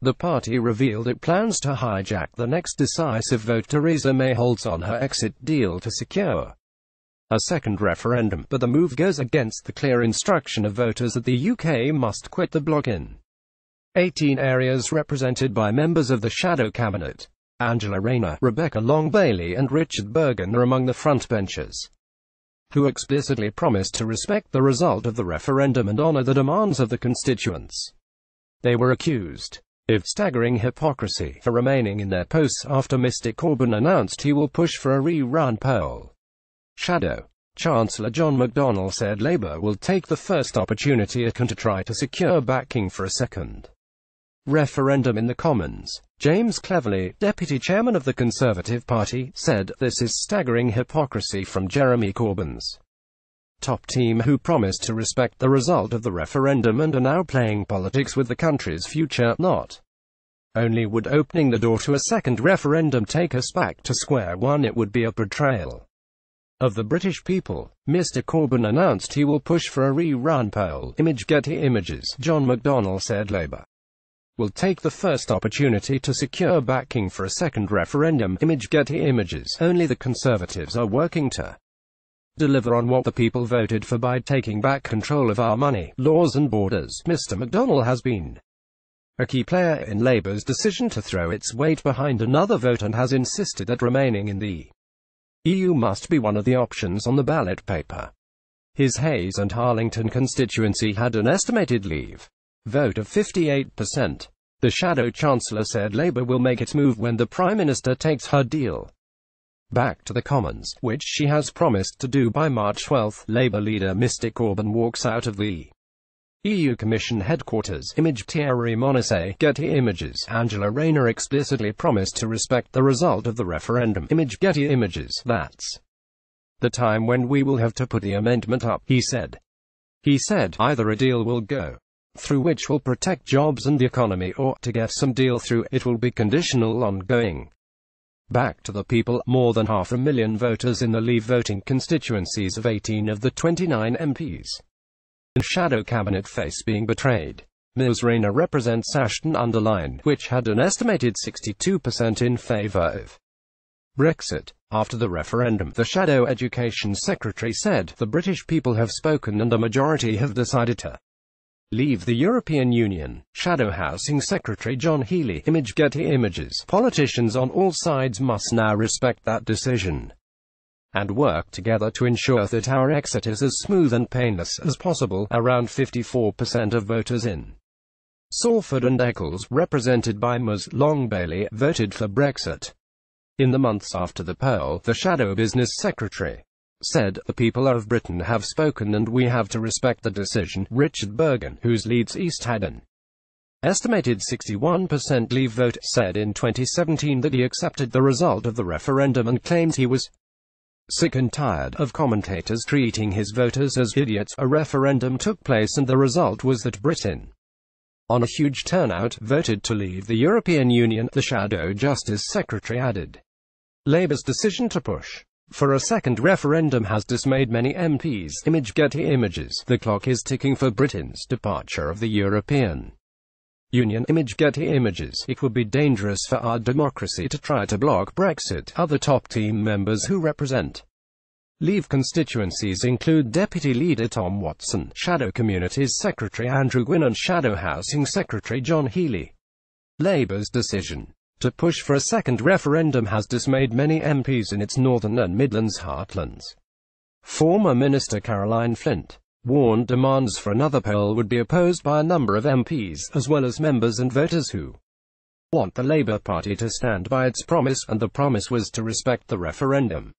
The party revealed it plans to hijack the next decisive vote Theresa May holds on her exit deal to secure a second referendum, but the move goes against the clear instruction of voters that the UK must quit the bloc in 18 areas represented by members of the shadow cabinet. Angela Rayner, Rebecca Long-Bailey and Richard Burgon are among the frontbenchers, who explicitly promised to respect the result of the referendum and honour the demands of the constituents. They were accused of staggering hypocrisy for remaining in their posts after Mr Corbyn announced he will push for a rerun poll. Shadow Chancellor John McDonnell said Labour will take the first opportunity it can to try to secure backing for a second referendum in the Commons. James Cleverly, deputy chairman of the Conservative Party, said, "This is staggering hypocrisy from Jeremy Corbyn's top team, who promised to respect the result of the referendum and are now playing politics with the country's future. Not only would opening the door to a second referendum take us back to square one, it would be a betrayal of the British people." Mr Corbyn announced he will push for a rerun poll. Getty Images. John McDonnell said Labour will take the first opportunity to secure backing for a second referendum. Getty Images. Only the Conservatives are working to deliver on what the people voted for by taking back control of our money, laws and borders. Mr McDonnell has been a key player in Labour's decision to throw its weight behind another vote and has insisted that remaining in the EU must be one of the options on the ballot paper. His Hayes and Harlington constituency had an estimated Leave vote of 58%. The Shadow Chancellor said Labour will make its move when the Prime Minister takes her deal back to the Commons, which she has promised to do by March 12. Labour leader Mr Corbyn walks out of the EU Commission headquarters. Thierry Monisse. Getty Images. Angela Rayner explicitly promised to respect the result of the referendum. Getty Images. That's the time when we will have to put the amendment up, he said. He said, either a deal will go through which will protect jobs and the economy, or, to get some deal through, it will be conditional on going back to the people. More than 500,000 voters in the Leave voting constituencies of 18 of the 29 MPs in shadow cabinet face being betrayed. Ms Rayner represents Ashton-under-Lyne, which had an estimated 62% in favour of Brexit. After the referendum, the Shadow Education Secretary said, "The British people have spoken and a majority have decided to leave the European Union." Shadow Housing Secretary John Healey. Getty Images. Politicians on all sides must now respect that decision and work together to ensure that our exit is as smooth and painless as possible. Around 54% of voters in Salford and Eccles, represented by Ms Long-Bailey, voted for Brexit. In the months after the poll, the Shadow Business Secretary said, "The people of Britain have spoken and we have to respect the decision." Richard Burgon, whose leads East had an estimated 61% Leave vote, said in 2017 that he accepted the result of the referendum and claims he was sick and tired of commentators treating his voters as idiots. A referendum took place and the result was that Britain, on a huge turnout, voted to leave the European Union. The Shadow Justice Secretary added, Labour's decision to push for a second referendum has dismayed many MPs. Getty Images. The clock is ticking for Britain's departure of the European Union. Getty Images. It would be dangerous for our democracy to try to block Brexit. Other top team members who represent Leave constituencies include Deputy Leader Tom Watson, Shadow Communities Secretary Andrew Gwynn and Shadow Housing Secretary John Healey. Labour's decision to push for a second referendum has dismayed many MPs in its northern and Midlands heartlands. Former Minister Caroline Flint warned demands for another poll would be opposed by a number of MPs, as well as members and voters who want the Labour Party to stand by its promise, and the promise was to respect the referendum.